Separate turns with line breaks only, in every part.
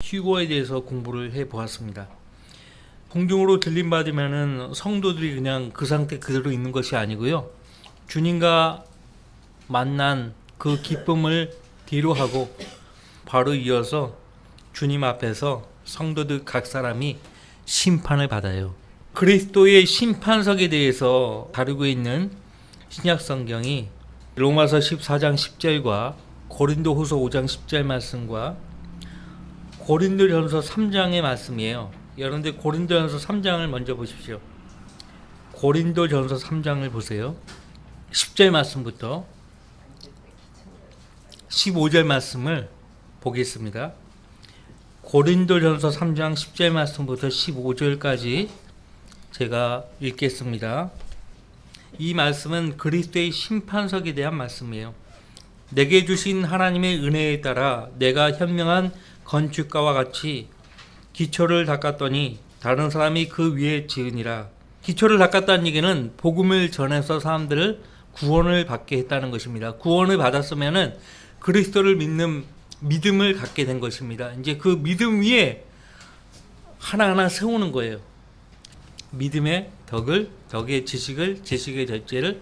휴거에 대해서 공부를 해 보았습니다. 공중으로 들림받으면은 성도들이 그냥 그 상태 그대로 있는 것이 아니고요. 주님과 만난 그 기쁨을 뒤로 하고 바로 이어서 주님 앞에서 성도들 각 사람이 심판을 받아요. 그리스도의 심판석에 대해서 다루고 있는 신약 성경이 로마서 14장 10절과 고린도후서 5장 10절 말씀과 고린도전서 3장의 말씀이에요. 여러분들 고린도전서 3장을 먼저 보십시오. 고린도전서 3장을 보세요. 10절 말씀부터 15절 말씀을 보겠습니다. 고린도전서 3장 10절 말씀부터 15절까지 제가 읽겠습니다. 이 말씀은 그리스도의 심판석에 대한 말씀이에요. 내게 주신 하나님의 은혜에 따라 내가 현명한 건축가와 같이 기초를 닦았더니 다른 사람이 그 위에 지으니라. 기초를 닦았다는 얘기는 복음을 전해서 사람들을 구원을 받게 했다는 것입니다. 구원을 받았으면은 그리스도를 믿는 믿음을 갖게 된 것입니다. 이제 그 믿음 위에 하나하나 세우는 거예요. 믿음의 덕의 지식을, 지식의 절제를,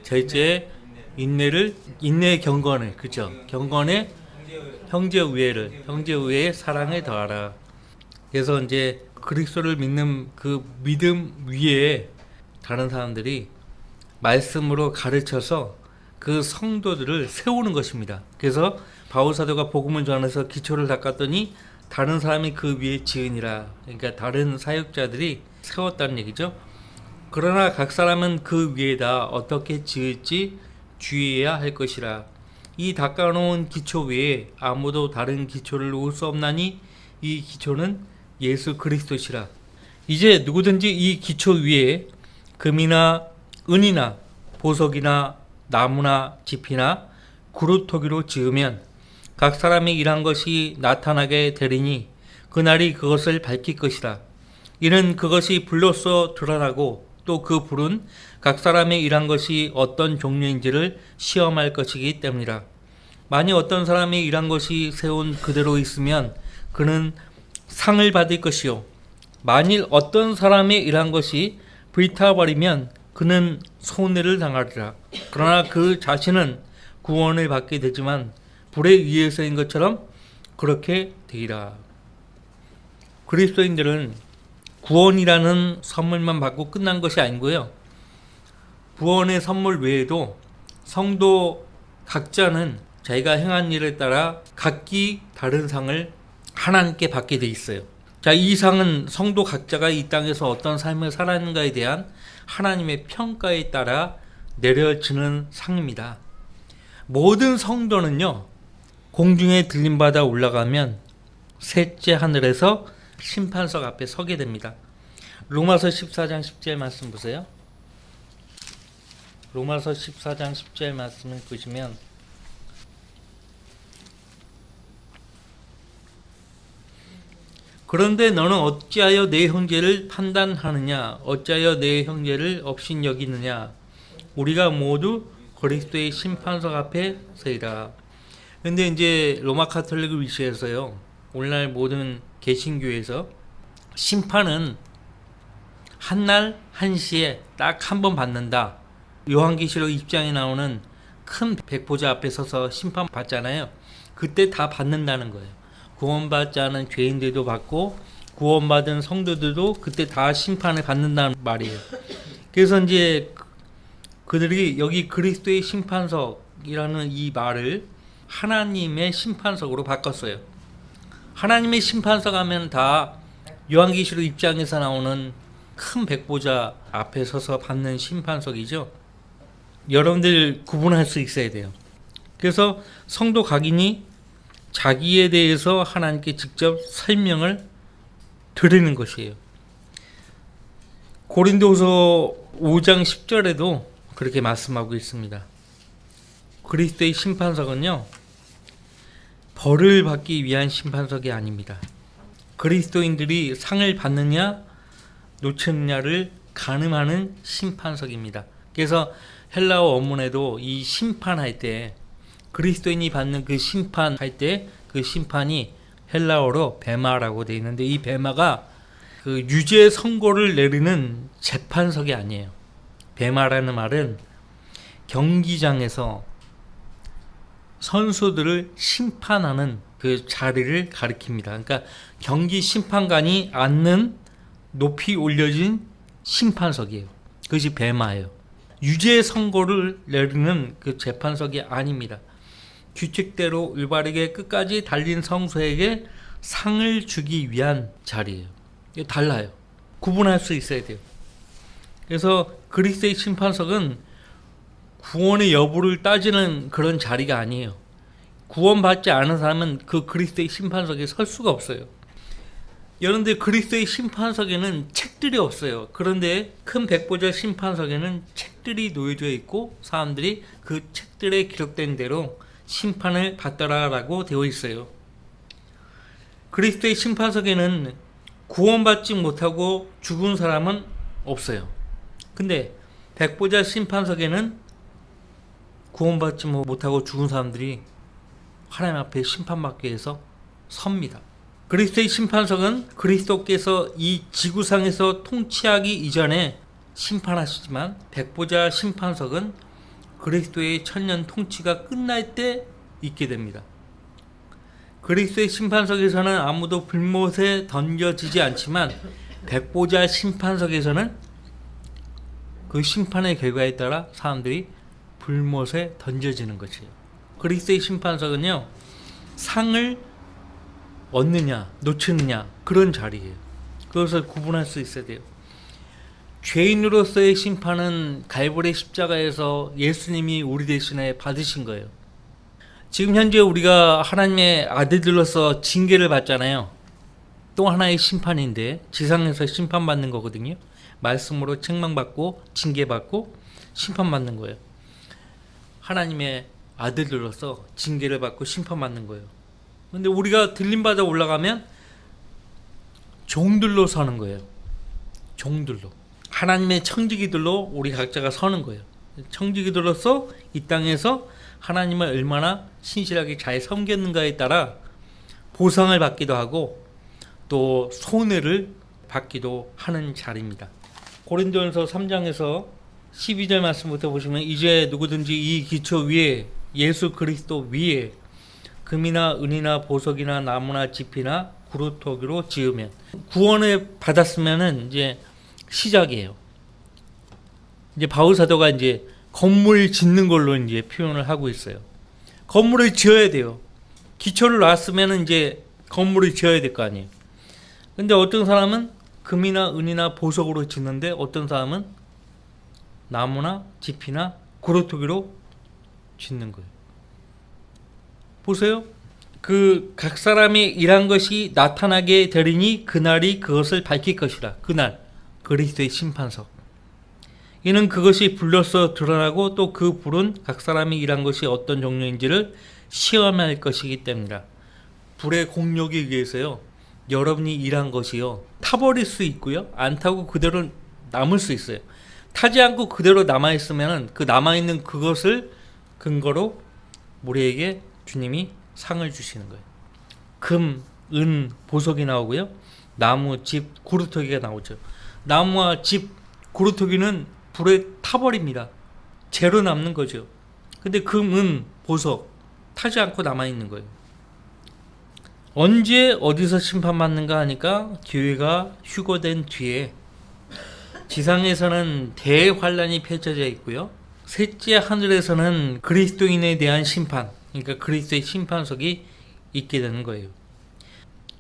절제의 인내를, 인내의 경건을, 그죠? 경건의 형제 우애를, 형제 우애의 사랑을 더하라. 그래서 이제 그리스도를 믿는 그 믿음 위에 다른 사람들이 말씀으로 가르쳐서 그 성도들을 세우는 것입니다. 그래서 바울 사도가 복음을 전해서 기초를 닦았더니 다른 사람이 그 위에 지으니라. 그러니까 다른 사역자들이 세웠다는 얘기죠. 그러나 각 사람은 그 위에다 어떻게 지을지 주의해야 할 것이라. 이 닦아놓은 기초 외에 아무도 다른 기초를 놓을 수 없나니 이 기초는 예수 그리스도시라. 이제 누구든지 이 기초 위에 금이나 은이나 보석이나 나무나 짚이나 구루토기로 지으면 각 사람이 일한 것이 나타나게 되리니 그날이 그것을 밝힐 것이라. 이는 그것이 불로써 드러나고 또 그 불은 각 사람의 일한 것이 어떤 종류인지를 시험할 것이기 때문이라. 만일 어떤 사람이 일한 것이 세운 그대로 있으면 그는 상을 받을 것이요, 만일 어떤 사람의 일한 것이 불타버리면 그는 손해를 당하리라. 그러나 그 자신은 구원을 받게 되지만 불에 의해서인 것처럼 그렇게 되리라. 그리스도인들은 구원이라는 선물만 받고 끝난 것이 아니고요. 구원의 선물 외에도 성도 각자는 자기가 행한 일에 따라 각기 다른 상을 하나님께 받게 돼 있어요. 자, 이 상은 성도 각자가 이 땅에서 어떤 삶을 살았는가에 대한 하나님의 평가에 따라 내려지는 상입니다. 모든 성도는요, 공중에 들림받아 올라가면 셋째 하늘에서 심판석 앞에 서게 됩니다. 로마서 14장 10절 말씀 보세요. 로마서 14장 10절 말씀을 보시면 그런데 너는 어찌하여 내 형제를 판단하느냐? 어찌하여 내 형제를 업신여기느냐? 우리가 모두 그리스도의 심판석 앞에 서리라. 근데 이제 로마 카톨릭 위시에서요, 오늘날 모든 개신교에서 심판은 한날 한시에 딱 한 번 받는다. 요한계시록 6장에 나오는 큰 백보자 앞에 서서 심판 받잖아요. 그때 다 받는다는 거예요. 구원받지 않은 죄인들도 받고 구원받은 성도들도 그때 다 심판을 받는다는 말이에요. 그래서 이제 그들이 여기 그리스도의 심판석이라는 이 말을 하나님의 심판석으로 바꿨어요. 하나님의 심판석 하면 다 요한계시록 입장에서 나오는 큰 백보자 앞에 서서 받는 심판석이죠. 여러분들 구분할 수 있어야 돼요. 그래서 성도 각인이 자기에 대해서 하나님께 직접 설명을 드리는 것이에요. 고린도후서 5장 10절에도 그렇게 말씀하고 있습니다. 그리스도의 심판석은요, 벌을 받기 위한 심판석이 아닙니다. 그리스도인들이 상을 받느냐 놓치느냐를 가늠하는 심판석입니다. 그래서 헬라어 원문에도 이 심판할 때, 그리스도인이 받는 그 심판할 때 그 심판이 헬라어로 베마라고 되어 있는데, 이 베마가 그 유죄 선고를 내리는 재판석이 아니에요. 베마라는 말은 경기장에서 선수들을 심판하는 그 자리를 가리킵니다. 그러니까 경기 심판관이 앉는 높이 올려진 심판석이에요. 그것이 베마예요. 유죄 선고를 내리는 그 재판석이 아닙니다. 규칙대로 올바르게 끝까지 달린 선수에게 상을 주기 위한 자리예요. 이게 달라요. 구분할 수 있어야 돼요. 그래서 그리스도의 심판석은 구원의 여부를 따지는 그런 자리가 아니에요. 구원받지 않은 사람은 그 그리스도의 심판석에 설 수가 없어요. 그런데 그리스도의 심판석에는 책들이 없어요. 그런데 큰 백보자 심판석에는 책들이 놓여져 있고 사람들이 그 책들에 기록된 대로 심판을 받더라라고 되어 있어요. 그리스도의 심판석에는 구원받지 못하고 죽은 사람은 없어요. 근데 백보자 심판석에는 구원받지 못하고 죽은 사람들이 하나님 앞에 심판받기 위해서 섭니다. 그리스도의 심판석은 그리스도께서 이 지구상에서 통치하기 이전에 심판하시지만, 백보자 심판석은 그리스도의 천년 통치가 끝날 때 있게 됩니다. 그리스도의 심판석에서는 아무도 불못에 던져지지 않지만, 백보자 심판석에서는 그 심판의 결과에 따라 사람들이 불못에 던져지는 것이에요. 그리스도의 심판석은요, 상을 얻느냐 놓치느냐 그런 자리예요. 그것을 구분할 수 있어야 돼요. 죄인으로서의 심판은 갈보리 십자가에서 예수님이 우리 대신에 받으신 거예요. 지금 현재 우리가 하나님의 아들들로서 징계를 받잖아요. 또 하나의 심판인데, 지상에서 심판받는 거거든요. 말씀으로 책망받고 징계받고 심판받는 거예요. 하나님의 아들들로서 징계를 받고 심판받는 거예요. 근데 우리가 들림받아 올라가면 종들로 서는 거예요. 종들로. 하나님의 청지기들로 우리 각자가 서는 거예요. 청지기들로서 이 땅에서 하나님을 얼마나 신실하게 잘 섬겼는가에 따라 보상을 받기도 하고 또 손해를 받기도 하는 자리입니다. 고린도전서 3장에서 12절 말씀부터 보시면, 이제 누구든지 이 기초 위에, 예수 그리스도 위에 금이나 은이나 보석이나 나무나 지피나 구루토기로 지으면, 구원을 받았으면은 이제 시작이에요. 이제 바울 사도가 이제 건물 짓는 걸로 이제 표현을 하고 있어요. 건물을 지어야 돼요. 기초를 놨으면은 이제 건물을 지어야 될 거 아니에요. 근데 어떤 사람은 금이나 은이나 보석으로 짓는데, 어떤 사람은 나무나 지피나 구루토기로 짓는 거예요. 보세요. 그 각 사람이 일한 것이 나타나게 되리니 그날이 그것을 밝힐 것이라. 그날 그리스도의 심판석. 이는 그것이 불로서 드러나고 또 그 불은 각 사람이 일한 것이 어떤 종류인지를 시험할 것이기 때문이라. 불의 공력에 의해서요, 여러분이 일한 것이요 타버릴 수 있고요, 안 타고 그대로 남을 수 있어요. 타지 않고 그대로 남아있으면 그 남아있는 그것을 근거로 우리에게 주님이 상을 주시는 거예요. 금, 은, 보석이 나오고요, 나무, 집, 구루토기가 나오죠. 나무와 집, 구루토기는 불에 타버립니다. 재로 남는 거죠. 근데 금, 은, 보석 타지 않고 남아있는 거예요. 언제 어디서 심판받는가 하니까, 교회가 휴거된 뒤에 지상에서는 대환란이 펼쳐져 있고요, 셋째 하늘에서는 그리스도인에 대한 심판, 그러니까 그리스도의 심판석이 있게 되는 거예요.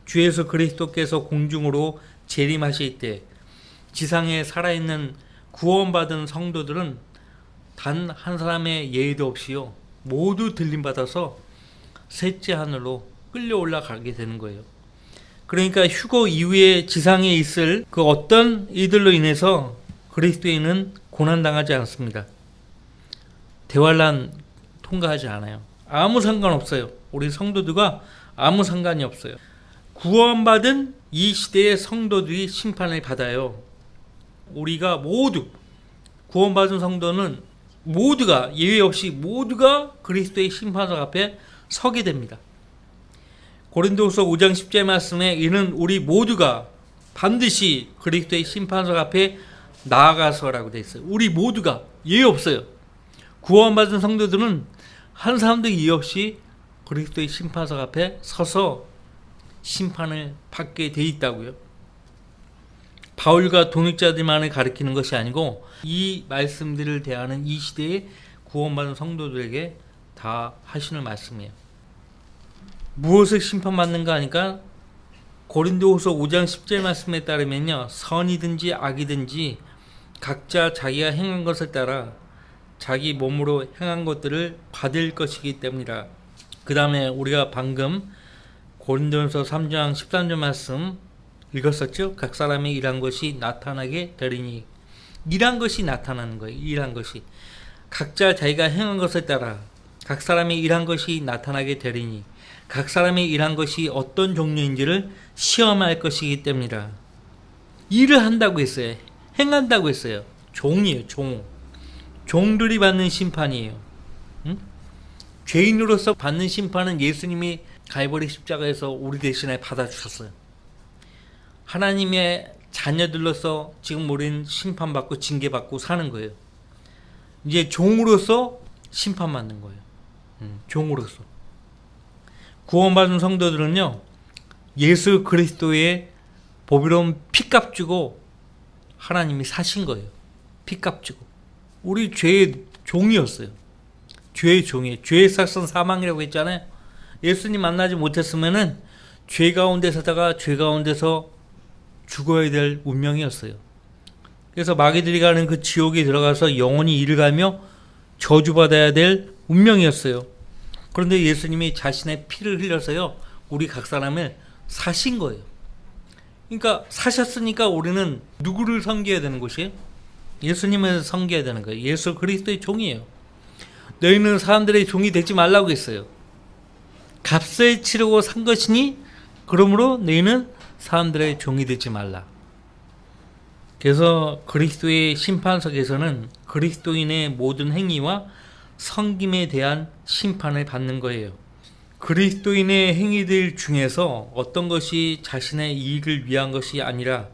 주 예수 그리스도께서 공중으로 재림하실 때 지상에 살아있는 구원받은 성도들은 단 한 사람의 예의도 없이요, 모두 들림받아서 셋째 하늘로 끌려 올라가게 되는 거예요. 그러니까 휴거 이후에 지상에 있을 그 어떤 이들로 인해서 그리스도인은 고난당하지 않습니다. 대환란 통과하지 않아요. 아무 상관없어요. 우리 성도들과 아무 상관이 없어요. 구원받은 이 시대의 성도들이 심판을 받아요. 우리가 모두, 구원받은 성도는 모두가 예외 없이 모두가 그리스도의 심판석 앞에 서게 됩니다. 고린도후서 5장 10절 말씀에 이는 우리 모두가 반드시 그리스도의 심판석 앞에 나아가서라고 되어 있어요. 우리 모두가 예외 없어요. 구원받은 성도들은 한 사람도 예외 없이 그리스도의 심판석 앞에 서서 심판을 받게 돼 있다고요. 바울과 동역자들만을 가리키는 것이 아니고 이 말씀들을 대하는 이 시대에 구원받은 성도들에게 다 하시는 말씀이에요. 무엇을 심판받는가 하니까 고린도후서 5장 10절 말씀에 따르면요, 선이든지 악이든지 각자 자기가 행한 것을 따라 자기 몸으로 행한 것들을 받을 것이기 때문이라. 그 다음에 우리가 방금 고린도전서 3장 13절 말씀 읽었었죠? 각 사람이 일한 것이 나타나게 되리니. 일한 것이 나타나는 거예요. 일한 것이. 각자 자기가 행한 것을 따라 각 사람이 일한 것이 나타나게 되리니 각 사람이 일한 것이 어떤 종류인지를 시험할 것이기 때문이라. 일을 한다고 했어요. 행한다고 했어요. 종이에요. 종. 종들이 받는 심판이에요. 응? 죄인으로서 받는 심판은 예수님이 갈보리 십자가에서 우리 대신에 받아주셨어요. 하나님의 자녀들로서 지금 우리는 심판받고 징계받고 사는 거예요. 이제 종으로서 심판받는 거예요. 종으로서. 구원받은 성도들은요, 예수 그리스도의 보배로운 피값 주고 하나님이 사신 거예요. 피값 주고. 우리 죄의 종이었어요. 죄의 종이에요. 죄의 삭선 사망이라고 했잖아요. 예수님 만나지 못했으면은 죄 가운데 서다가 죄 가운데서 죽어야 될 운명이었어요. 그래서 마귀들이 가는 그 지옥에 들어가서 영원히 이를 가며 저주받아야 될 운명이었어요. 그런데 예수님이 자신의 피를 흘려서요, 우리 각 사람을 사신 거예요. 그러니까 사셨으니까 우리는 누구를 섬겨야 되는 것이에요? 예수님을 섬겨야 되는 거예요. 예수 그리스도의 종이에요. 너희는 사람들의 종이 되지 말라고 했어요. 값을 치르고 산 것이니 그러므로 너희는 사람들의 종이 되지 말라. 그래서 그리스도의 심판석에서는 그리스도인의 모든 행위와 섬김에 대한 심판을 받는 거예요. 그리스도인의 행위들 중에서 어떤 것이 자신의 이익을 위한 것이 아니라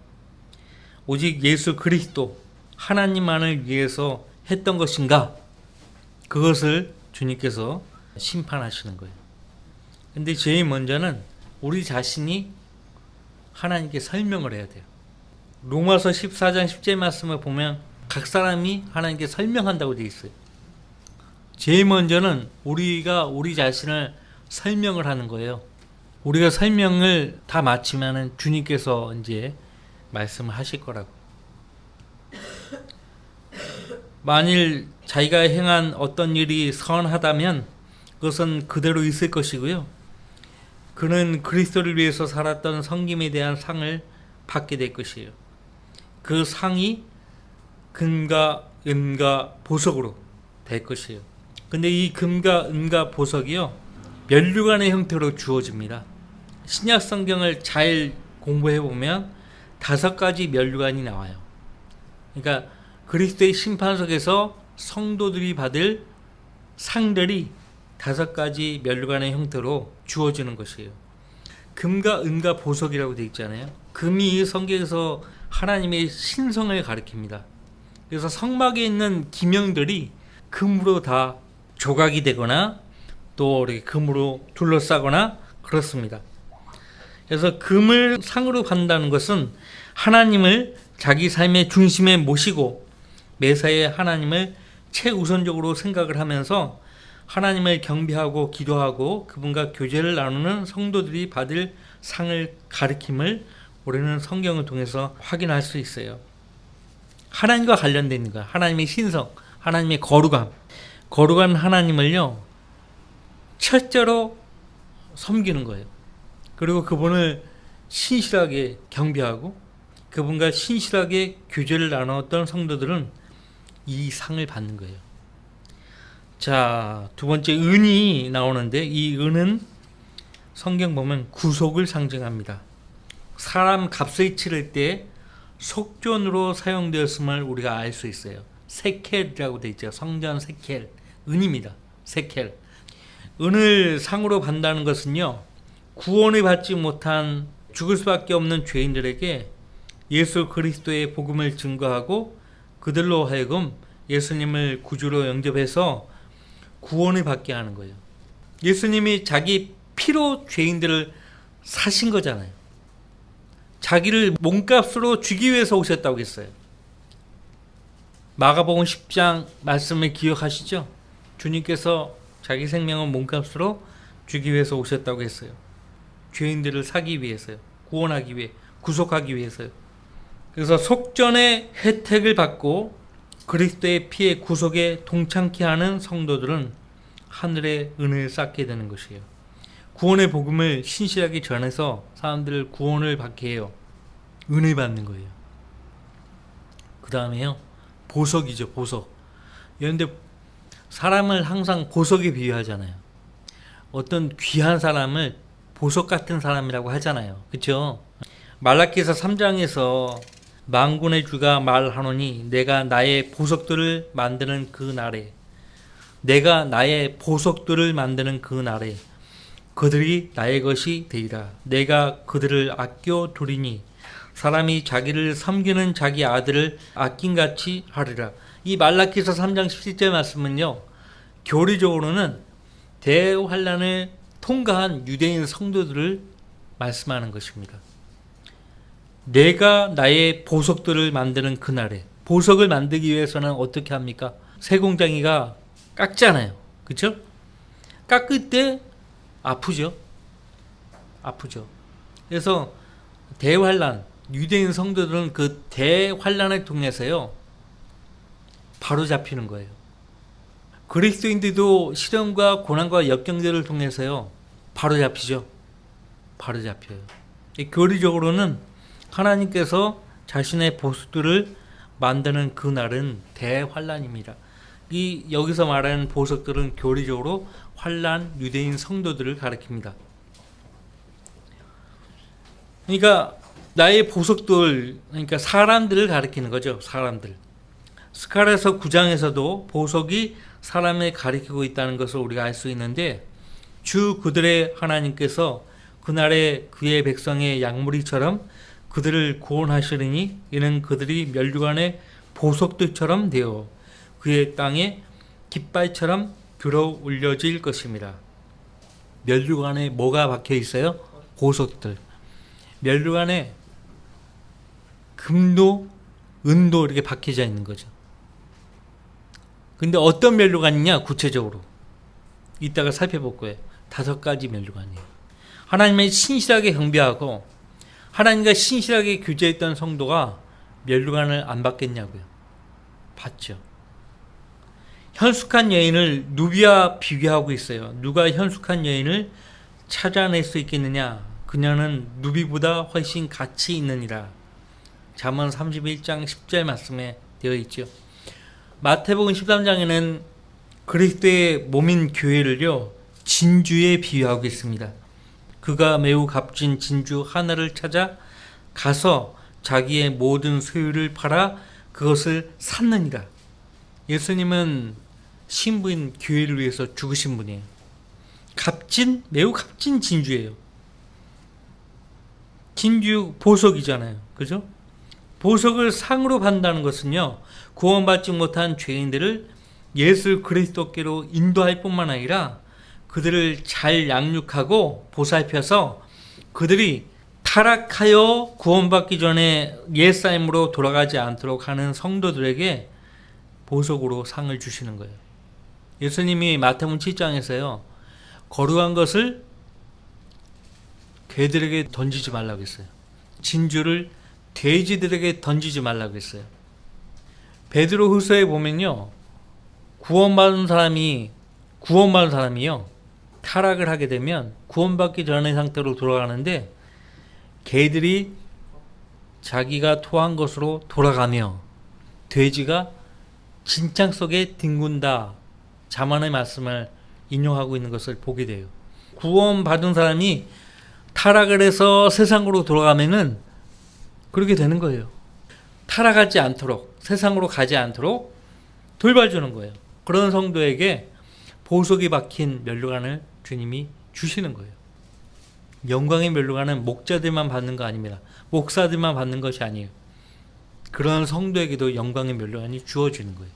오직 예수 그리스도 하나님만을 위해서 했던 것인가, 그것을 주님께서 심판하시는 거예요. 근데 제일 먼저는 우리 자신이 하나님께 설명을 해야 돼요. 로마서 14장 10절 말씀을 보면 각 사람이 하나님께 설명한다고 되어 있어요. 제일 먼저는 우리가 우리 자신을 설명을 하는 거예요. 우리가 설명을 다 마치면은 주님께서 이제 말씀을 하실 거라고. 만일 자기가 행한 어떤 일이 선하다면 그것은 그대로 있을 것이고요. 그는 그리스도를 위해서 살았던 섬김에 대한 상을 받게 될 것이에요. 그 상이 금과 은과 보석으로 될 것이에요. 근데 이 금과 은과 보석이요, 면류관의 형태로 주어집니다. 신약 성경을 잘 공부해 보면 5가지 면류관이 나와요. 그러니까 그리스도의 심판석에서 성도들이 받을 상들이 5가지 면류관의 형태로 주어지는 것이에요. 금과 은과 보석이라고 되어 있잖아요. 금이 성경에서 하나님의 신성을 가리킵니다. 그래서 성막에 있는 기명들이 금으로 다 조각이 되거나 또 이렇게 금으로 둘러싸거나 그렇습니다. 그래서 금을 상으로 받는다는 것은 하나님을 자기 삶의 중심에 모시고 매사에 하나님을 최우선적으로 생각을 하면서 하나님을 경배하고 기도하고 그분과 교제를 나누는 성도들이 받을 상을 가리킴을 우리는 성경을 통해서 확인할 수 있어요. 하나님과 관련된 있는 거야. 하나님의 신성, 하나님의 거룩함. 거룩한 하나님을요, 철저로 섬기는 거예요. 그리고 그분을 신실하게 경배하고 그분과 신실하게 교제를 나눴던 성도들은 이 상을 받는 거예요. 자, 두 번째 은이 나오는데 이 은은 성경 보면 구속을 상징합니다. 사람 값을 치를 때 속전으로 사용되었음을 우리가 알 수 있어요. 세켈이라고 되어 있죠. 성전 세켈, 은입니다. 세켈. 은을 상으로 받는다는 것은요, 구원을 받지 못한 죽을 수밖에 없는 죄인들에게 예수 그리스도의 복음을 증거하고 그들로 하여금 예수님을 구주로 영접해서 구원을 받게 하는 거예요. 예수님이 자기 피로 죄인들을 사신 거잖아요. 자기를 몸값으로 주기 위해서 오셨다고 했어요. 마가복음 10장 말씀을 기억하시죠? 주님께서 자기 생명을 몸값으로 주기 위해서 오셨다고 했어요. 죄인들을 사기 위해서요. 구원하기 위해, 구속하기 위해서요. 그래서 속전의 혜택을 받고 그리스도의 피의 구속에 동참케 하는 성도들은 하늘의 은혜를 쌓게 되는 것이에요. 구원의 복음을 신실하게 전해서 사람들을 구원을 받게 해요. 은혜 받는 거예요. 그 다음에요, 보석이죠. 보석. 그런데 사람을 항상 보석에 비유하잖아요. 어떤 귀한 사람을 보석 같은 사람이라고 하잖아요. 그렇죠? 말라기서 3장에서 만군의 주가 말하노니 내가 나의 보석들을 만드는 그 날에, 내가 나의 보석들을 만드는 그 날에 그들이 나의 것이 되리라. 내가 그들을 아껴 두리니 사람이 자기를 섬기는 자기 아들을 아낀같이 하리라. 이 말라기서 3장 17절 말씀은요, 교리적으로는 대환란을 통과한 유대인 성도들을 말씀하는 것입니다. 내가 나의 보석들을 만드는 그날에, 보석을 만들기 위해서는 어떻게 합니까? 쇠공장이가 깎잖아요. 그렇죠? 깎을 때 아프죠. 그래서 대환란, 유대인 성도들은 그 대환란을 통해서요, 바로 잡히는 거예요. 그리스도인들도 시련과 고난과 역경들을 통해서요, 바로 잡히죠. 바로 잡혀요. 교리적으로는 하나님께서 자신의 보석들을 만드는 그날은 대환란입니다. 여기서 말하는 보석들은 교리적으로 환란 유대인 성도들을 가리킵니다. 그러니까 나의 보석들, 그러니까 사람들을 가리키는 거죠. 사람들. 스가랴서 9장에서도 보석이 사람을 가리키고 있다는 것을 우리가 알 수 있는데, 주 그들의 하나님께서 그날에 그의 백성의 양무리처럼 그들을 구원하시리니 이는 그들이 면류관의 보석들처럼 되어 그의 땅에 깃발처럼 들어 올려질 것입니다. 면류관에 뭐가 박혀 있어요? 보석들. 면류관에 금도 은도 이렇게 박혀져 있는 거죠. 근데 어떤 면류관이냐, 구체적으로 이따가 살펴볼 거예요. 5가지 면류관이에요. 하나님을 신실하게 경배하고 하나님과 신실하게 교제했던 성도가 면류관을 안 받겠냐고요. 받죠. 현숙한 여인을 누비와 비교하고 있어요. 누가 현숙한 여인을 찾아낼 수 있겠느냐? 그녀는 누비보다 훨씬 가치 있느니라. 잠언 31장 10절 말씀에 되어 있죠. 마태복음 13장에는 그리스도의 몸인 교회를요, 진주에 비유하고 있습니다. 그가 매우 값진 진주 하나를 찾아 가서 자기의 모든 소유를 팔아 그것을 샀느니라. 예수님은 신부인 교회를 위해서 죽으신 분이에요. 매우 값진 진주예요. 진주 보석이잖아요. 그죠? 보석을 상으로 받는다는 것은요, 구원받지 못한 죄인들을 예수 그리스도께로 인도할 뿐만 아니라 그들을 잘 양육하고 보살펴서 그들이 타락하여 구원받기 전에 옛삶으로 돌아가지 않도록 하는 성도들에게 보석으로 상을 주시는 거예요. 예수님이 마태복음 7장에서요, 거룩한 것을 개들에게 던지지 말라고 했어요. 진주를 돼지들에게 던지지 말라고 했어요. 베드로후서에 보면요, 구원받은 사람이요, 타락을 하게 되면 구원받기 전의 상태로 돌아가는데, 개들이 자기가 토한 것으로 돌아가며 돼지가 진창 속에 뒹군다, 잠언의 말씀을 인용하고 있는 것을 보게 돼요. 구원받은 사람이 타락을 해서 세상으로 돌아가면은 그렇게 되는 거예요. 타락하지 않도록, 세상으로 가지 않도록 돌봐주는 거예요. 그런 성도에게 보석이 박힌 면류관을 주님이 주시는 거예요. 영광의 멸류관은 목자들만 받는 거 아닙니다. 목사들만 받는 것이 아니에요. 그런 성도에게도 영광의 멸류관이 주어지는 거예요.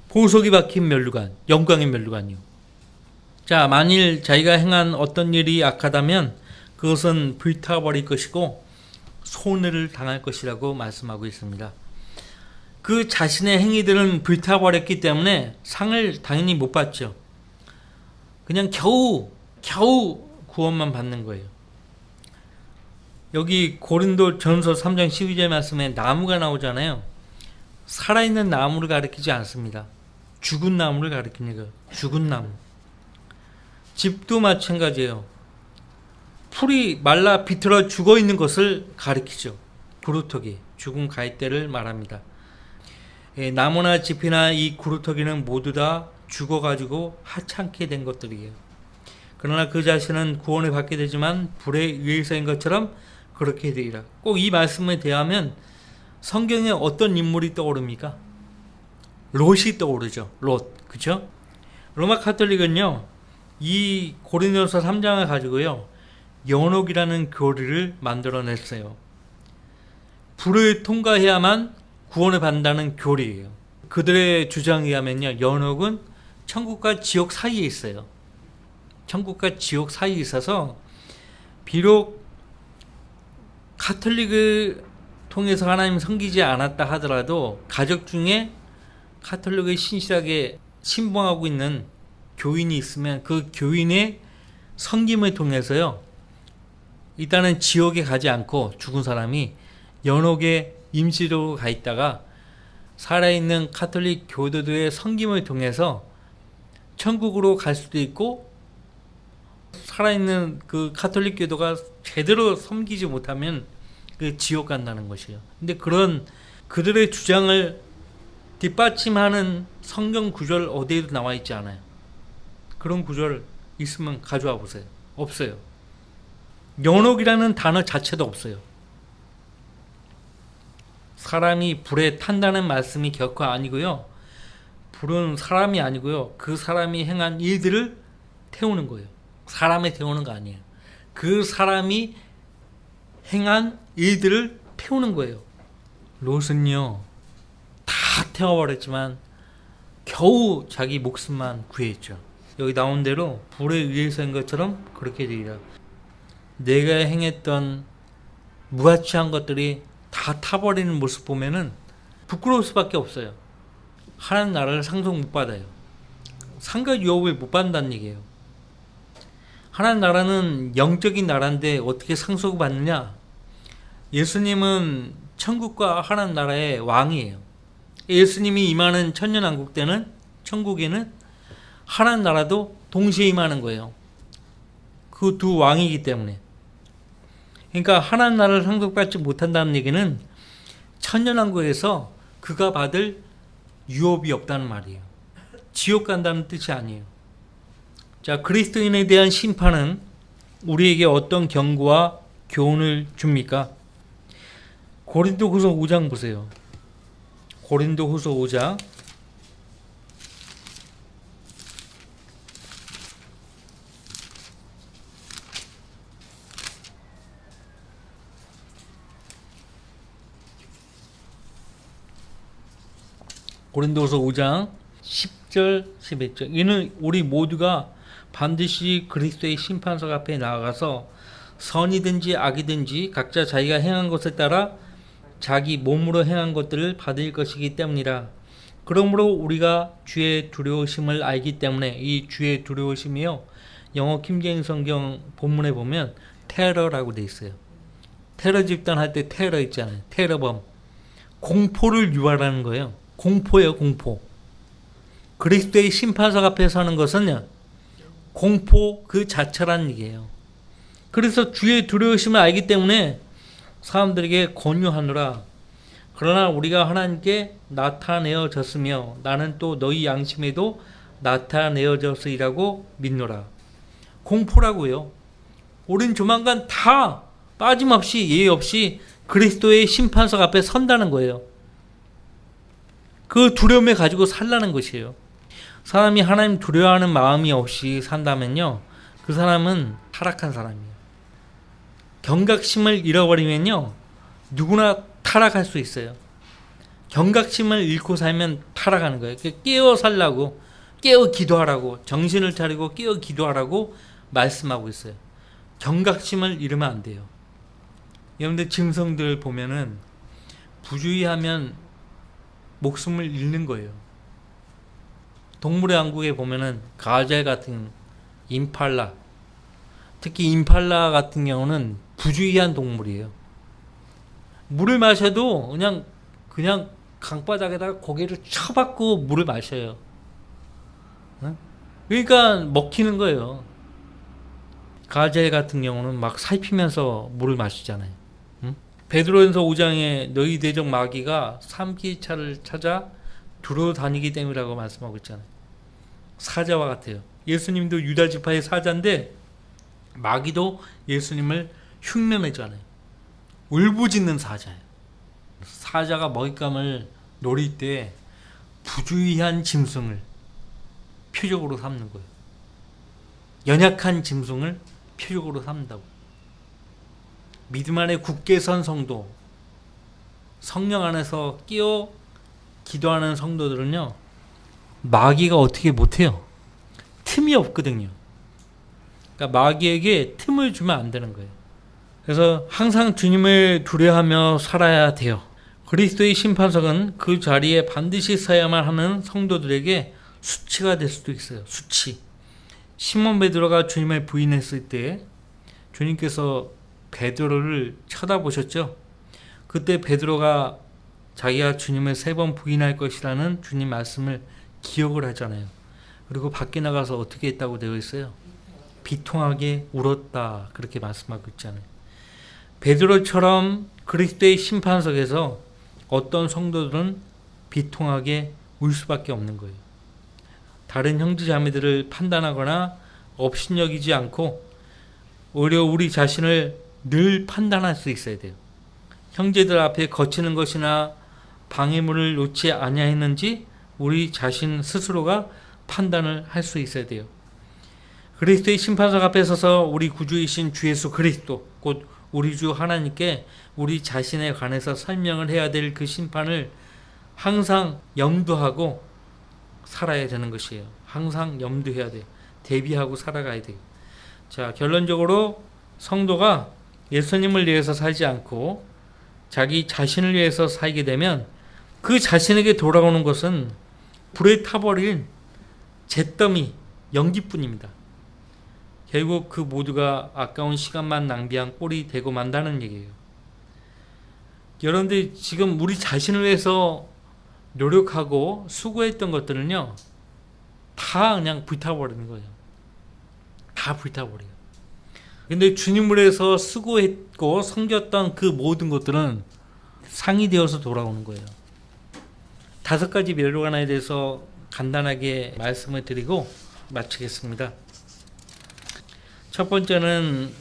보석이 박힌 멸류관, 영광의 멸류관이요. 자, 만일 자기가 행한 어떤 일이 악하다면 그것은 불타버릴 것이고 손해를 당할 것이라고 말씀하고 있습니다. 그 자신의 행위들은 불타버렸기 때문에 상을 당연히 못 받죠. 그냥 겨우 구원만 받는 거예요. 여기 고린도 전서 3장 12절 말씀에 나무가 나오잖아요. 살아있는 나무를 가리키지 않습니다. 죽은 나무를 가리키는 거예요. 죽은 나무. 집도 마찬가지예요. 풀이 말라 비틀어 죽어 있는 것을 가리키죠. 구루터기, 죽은 가이대를 말합니다. 나무나 짚이나 이 구루터기는 모두 다 죽어가지고 하찮게 된 것들이에요. 그러나 그 자신은 구원을 받게 되지만 불에 의해서인 것처럼 그렇게 되리라. 꼭 이 말씀에 대하면 성경에 어떤 인물이 떠오릅니까? 롯이 떠오르죠. 롯, 그렇죠? 로마 카톨릭은요, 이 고린도서 3장을 가지고요, 연옥이라는 교리를 만들어냈어요. 불을 통과해야만 구원을 받는다는 교리예요. 그들의 주장에 의하면요, 연옥은 천국과 지옥 사이에 있어요. 천국과 지옥 사이에 있어서 비록 카톨릭을 통해서 하나님 섬기지 않았다 하더라도 가족 중에 카톨릭을 신실하게 신봉하고 있는 교인이 있으면 그 교인의 섬김을 통해서요, 일단은 지옥에 가지 않고 죽은 사람이 연옥에 임시로 가 있다가 살아있는 카톨릭 교도들의 섬김을 통해서 천국으로 갈 수도 있고, 살아있는 그 카톨릭 교도가 제대로 섬기지 못하면 그 지옥 간다는 것이에요. 근데 그런 그들의 주장을 뒷받침하는 성경 구절 어디에도 나와 있지 않아요. 그런 구절 있으면 가져와 보세요. 없어요. 연옥이라는 단어 자체도 없어요. 사람이 불에 탄다는 말씀이 결코 아니고요. 불은 사람이 아니고요. 그 사람이 행한 일들을 태우는 거예요. 사람에 태우는 거 아니에요. 그 사람이 행한 일들을 태우는 거예요. 롯은요, 다 태워버렸지만 겨우 자기 목숨만 구했죠. 여기 나온 대로 불에 의해서인 것처럼 그렇게 되리라. 내가 행했던 무가치한 것들이 다 타버리는 모습 보면은 부끄러울 수밖에 없어요. 하나님 나라를 상속 못 받아요. 상과 유업을 못 받는다는 얘기예요. 하나님 나라는 영적인 나라인데 어떻게 상속을 받느냐? 예수님은 천국과 하나님 나라의 왕이에요. 예수님이 임하는 천년왕국 때는, 천국에는 하나님 나라도 동시에 임하는 거예요. 그 두 왕이기 때문에. 그러니까 하나님 나라를 상속받지 못한다는 얘기는 천년왕국에서 그가 받을 유업이 없다는 말이에요. 지옥 간다는 뜻이 아니에요. 자, 그리스도인에 대한 심판은 우리에게 어떤 경고와 교훈을 줍니까? 고린도후서 5장 보세요. 고린도후서 5장 10절 11절. 이는 우리 모두가 반드시 그리스도의 심판석 앞에 나아가서 선이든지 악이든지 각자 자기가 행한 것에 따라 자기 몸으로 행한 것들을 받을 것이기 때문이라. 그러므로 우리가 주의 두려우심을 알기 때문에, 이 주의 두려우심이요, 영어 킹제임스 성경 본문에 보면 테러라고 돼 있어요. 테러 집단 할 때 테러 있잖아요. 테러범. 공포를 유발하는 거예요. 공포예요, 공포. 그리스도의 심판석 앞에 서는 것은 공포 그 자체라는 얘기예요. 그래서 주의 두려우심을 알기 때문에 사람들에게 권유하노라. 그러나 우리가 하나님께 나타내어졌으며 나는 또 너희 양심에도 나타내어졌으리라고 믿노라. 공포라고요. 우린 조만간 다 빠짐없이 예의 없이 그리스도의 심판석 앞에 선다는 거예요. 그 두려움을 가지고 살라는 것이에요. 사람이 하나님 두려워하는 마음이 없이 산다면요, 그 사람은 타락한 사람이에요. 경각심을 잃어버리면요, 누구나 타락할 수 있어요. 경각심을 잃고 살면 타락하는 거예요. 깨어 살라고, 깨어 기도하라고, 정신을 차리고 깨어 기도하라고 말씀하고 있어요. 경각심을 잃으면 안 돼요. 여러분들 짐승들 보면은 부주의하면 목숨을 잃는 거예요. 동물의 왕국에 보면은 가젤 같은 임팔라, 특히 임팔라 같은 경우는 부주의한 동물이에요. 물을 마셔도 그냥 강바닥에다가 고개를 쳐박고 물을 마셔요. 그러니까 먹히는 거예요. 가젤 같은 경우는 막 살피면서 물을 마시잖아요. 베드로전서 5장에 너희 대적 마귀가 삼키차를 찾아 두루다니기 때문이라고 말씀하고 있잖아요. 사자와 같아요. 예수님도 유다 지파의 사자인데 마귀도 예수님을 흉내내잖아요. 울부짖는 사자예요. 사자가 먹잇감을 노릴 때 부주의한 짐승을 표적으로 삼는 거예요. 연약한 짐승을 표적으로 삼는다고. 믿음 안에 굳게 선 성도, 성령 안에서 끼어 기도하는 성도들은요, 마귀가 어떻게 못해요. 틈이 없거든요. 그러니까 마귀에게 틈을 주면 안 되는 거예요. 그래서 항상 주님을 두려워하며 살아야 돼요. 그리스도의 심판석은 그 자리에 반드시 서야만 하는 성도들에게 수치가 될 수도 있어요. 수치. 시몬 베드로가 주님을 부인했을 때 주님께서 베드로를 쳐다보셨죠. 그때 베드로가 자기가 주님을 3번 부인할 것이라는 주님 말씀을 기억을 하잖아요. 그리고 밖에 나가서 어떻게 했다고 되어 있어요? 비통하게 울었다, 그렇게 말씀하고 있잖아요. 베드로처럼 그리스도의 심판석에서 어떤 성도들은 비통하게 울 수밖에 없는 거예요. 다른 형제 자매들을 판단하거나 업신여기지 않고 오히려 우리 자신을 늘 판단할 수 있어야 돼요. 형제들 앞에 거치는 것이나 방해물을 놓지 아니하였는지 우리 자신 스스로가 판단을 할 수 있어야 돼요. 그리스도의 심판석 앞에 서서 우리 구주이신 주 예수 그리스도, 곧 우리 주 하나님께 우리 자신에 관해서 설명을 해야 될 그 심판을 항상 염두하고 살아야 되는 것이에요. 항상 염두해야 돼요. 대비하고 살아가야 돼요. 자, 결론적으로 성도가 예수님을 위해서 살지 않고 자기 자신을 위해서 살게 되면 그 자신에게 돌아오는 것은 불에 타버린 잿더미, 연기뿐입니다. 결국 그 모두가 아까운 시간만 낭비한 꼴이 되고 만다는 얘기예요. 여러분들 지금 우리 자신을 위해서 노력하고 수고했던 것들은요, 다 그냥 불타버리는 거예요. 다 불타버려요. 근데 주님을 위해서 수고했고 섬겼던 그 모든 것들은 상이 되어서 돌아오는 거예요. 5가지 멸류관에 대해서 간단하게 말씀을 드리고 마치겠습니다. 첫 번째는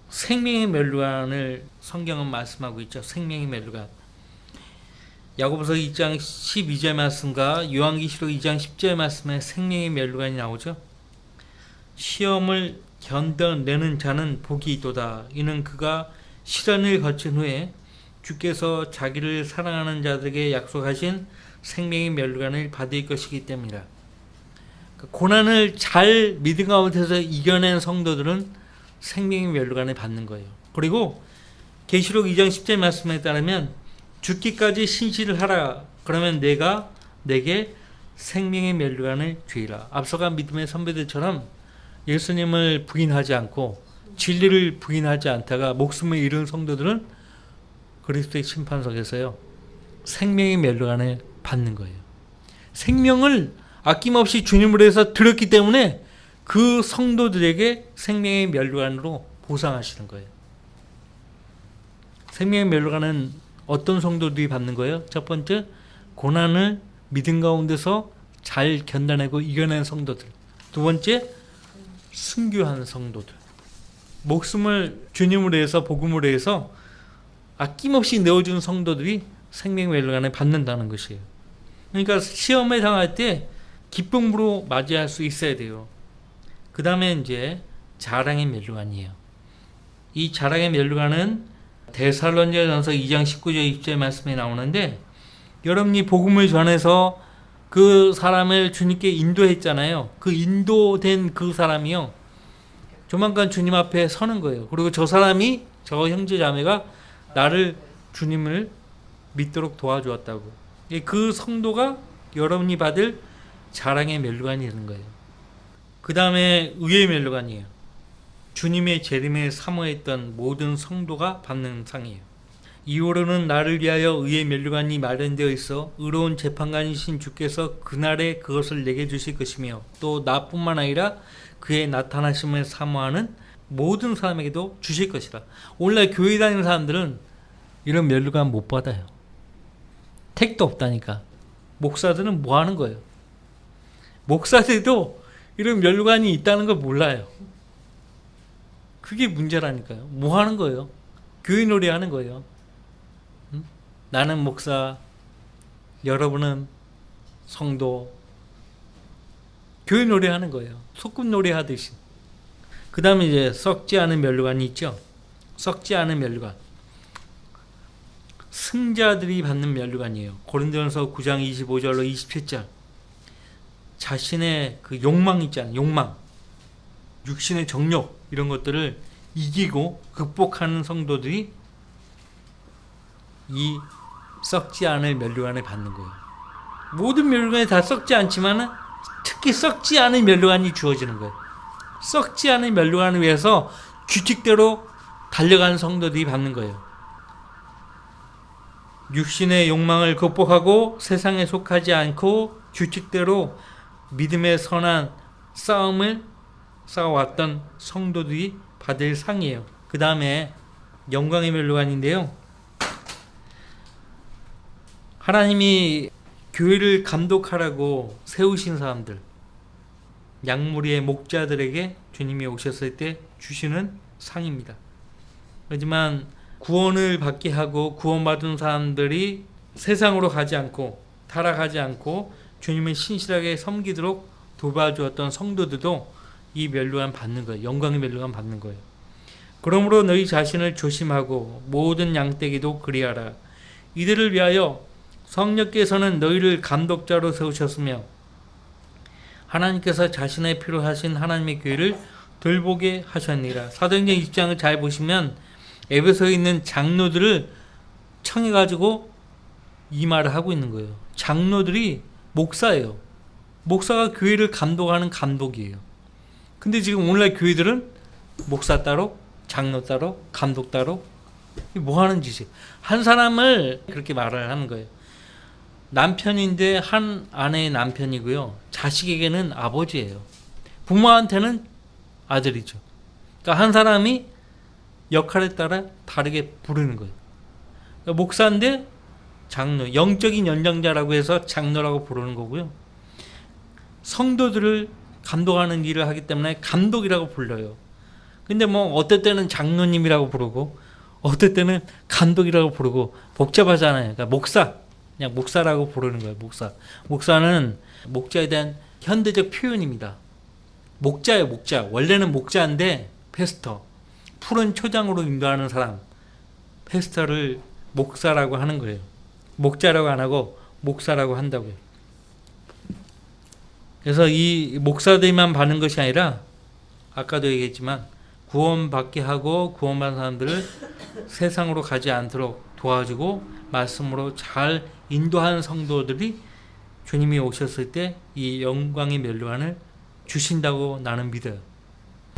생명의 멸류관을 성경은 말씀하고 있죠. 생명의 멸류관. 야고보서 2장 12절 말씀과 요한계시록 2장 10절 말씀에 생명의 멸류관이 나오죠. 시험을 견뎌내는 자는 복이 있도다. 이는 그가 시련을 거친 후에 주께서 자기를 사랑하는 자들에게 약속하신 생명의 멸류관을 받을 것이기 때문이라. 고난을 잘 믿음 가운데서 이겨낸 성도들은 생명의 멸류관을 받는 거예요. 그리고 계시록 2장 10절 말씀에 따르면 죽기까지 신실을 하라. 그러면 내가 내게 생명의 멸류관을 주리라. 앞서간 믿음의 선배들처럼 예수님을 부인하지 않고 진리를 부인하지 않다가 목숨을 잃은 성도들은 그리스도의 심판석에서요, 생명의 멸류관을 받는 거예요. 생명을 아낌없이 주님을 위해서 드렸기 때문에 그 성도들에게 생명의 멸류관으로 보상하시는 거예요. 생명의 멸류관은 어떤 성도들이 받는 거예요? 첫 번째, 고난을 믿음 가운데서 잘 견뎌내고 이겨낸 성도들. 두 번째, 순교한 성도들. 목숨을 주님을 위해서, 복음을 위해서 아낌없이 내어준 성도들이 생명의 멸류관을 받는다는 것이에요. 그러니까 시험에 당할 때 기쁨으로 맞이할 수 있어야 돼요. 그 다음에 이제 자랑의 멸류관이에요. 이 자랑의 면류관은 데살로니가전서 2장 19절 20절 말씀에 나오는데, 여러분이 복음을 전해서 그 사람을 주님께 인도했잖아요. 그 인도된 그 사람이요, 조만간 주님 앞에 서는 거예요. 그리고 저 사람이, 저 형제 자매가 나를, 주님을 믿도록 도와주었다고. 그 성도가 여러분이 받을 자랑의 면류관이 되는 거예요. 그 다음에 의의 면류관이에요. 주님의 재림에 사모했던 모든 성도가 받는 상이에요. 이후로는 나를 위하여 의의 면류관이 마련되어 있어 의로운 재판관이신 주께서 그날에 그것을 내게 주실 것이며, 또 나뿐만 아니라 그의 나타나심을 사모하는 모든 사람에게도 주실 것이다. 오늘날 교회 다니는 사람들은 이런 면류관 못 받아요. 택도 없다니까. 목사들은 뭐 하는 거예요? 목사들도 이런 면류관이 있다는 걸 몰라요. 그게 문제라니까요. 뭐 하는 거예요? 교회 놀이 하는 거예요. 응? 나는 목사, 여러분은 성도. 교회 놀이 하는 거예요. 소꿉 놀이 하듯이. 그 다음에 이제 썩지 않은 면류관이 있죠. 썩지 않은 면류관. 승자들이 받는 면류관이에요. 고린도전서 9장 25절로 27절. 자신의 그 욕망 있잖아요. 욕망. 육신의 정욕, 이런 것들을 이기고 극복하는 성도들이 이 썩지 않을 면류관을 받는 거예요. 모든 면류관이 다 썩지 않지만 특히 썩지 않은 면류관이 주어지는 거예요. 썩지 않은 면류관을 위해서 규칙대로 달려가는 성도들이 받는 거예요. 육신의 욕망을 극복하고 세상에 속하지 않고 규칙대로 믿음의 선한 싸움을 싸워왔던 성도들이 받을 상이에요. 그 다음에 영광의 면류관인데요, 하나님이 교회를 감독하라고 세우신 사람들, 양무리의 목자들에게 주님이 오셨을 때 주시는 상입니다. 하지만 구원을 받게 하고 구원받은 사람들이 세상으로 가지 않고 타락하지 않고 주님을 신실하게 섬기도록 도와주었던 성도들도 이 면류관 받는 거예요. 영광의 면류관 받는 거예요. 그러므로 너희 자신을 조심하고 모든 양떼기도 그리하라. 이들을 위하여 성령께서는 너희를 감독자로 세우셨으며 하나님께서 자신의 피로 하신 하나님의 교회를 돌보게 하셨느니라. 사도행전 20장을 잘 보시면 에베소에 있는 장로들을 청해가지고 이 말을 하고 있는 거예요. 장로들이 목사예요. 목사가 교회를 감독하는 감독이에요. 근데 지금 오늘날 교회들은 목사 따로, 장로 따로, 감독 따로, 뭐 하는 짓이에요? 한 사람을 그렇게 말을 하는 거예요. 남편인데 한 아내의 남편이고요, 자식에게는 아버지예요. 부모한테는 아들이죠. 그러니까 한 사람이 역할에 따라 다르게 부르는 거예요. 그러니까 목사인데 장로, 영적인 연장자라고 해서 장로라고 부르는 거고요. 성도들을 감독하는 일을 하기 때문에 감독이라고 불러요. 근데 뭐 어떨 때는 장로님이라고 부르고 어떨 때는 감독이라고 부르고 복잡하잖아요. 그러니까 목사, 그냥 목사라고 부르는 거예요. 목사. 목사는 목자에 대한 현대적 표현입니다. 목자예요, 목자. 원래는 목자인데 페스터, 푸른 초장으로 인도하는 사람, 페스터를 목사라고 하는 거예요. 목자라고 안 하고 목사라고 한다고요. 그래서 이 목사들만 받는 것이 아니라 아까도 얘기했지만 구원받게 하고 구원받은 사람들을 세상으로 가지 않도록 도와주고 말씀으로 잘 인도하는 성도들이 주님이 오셨을 때 이 영광의 면류관을 주신다고 나는 믿어요.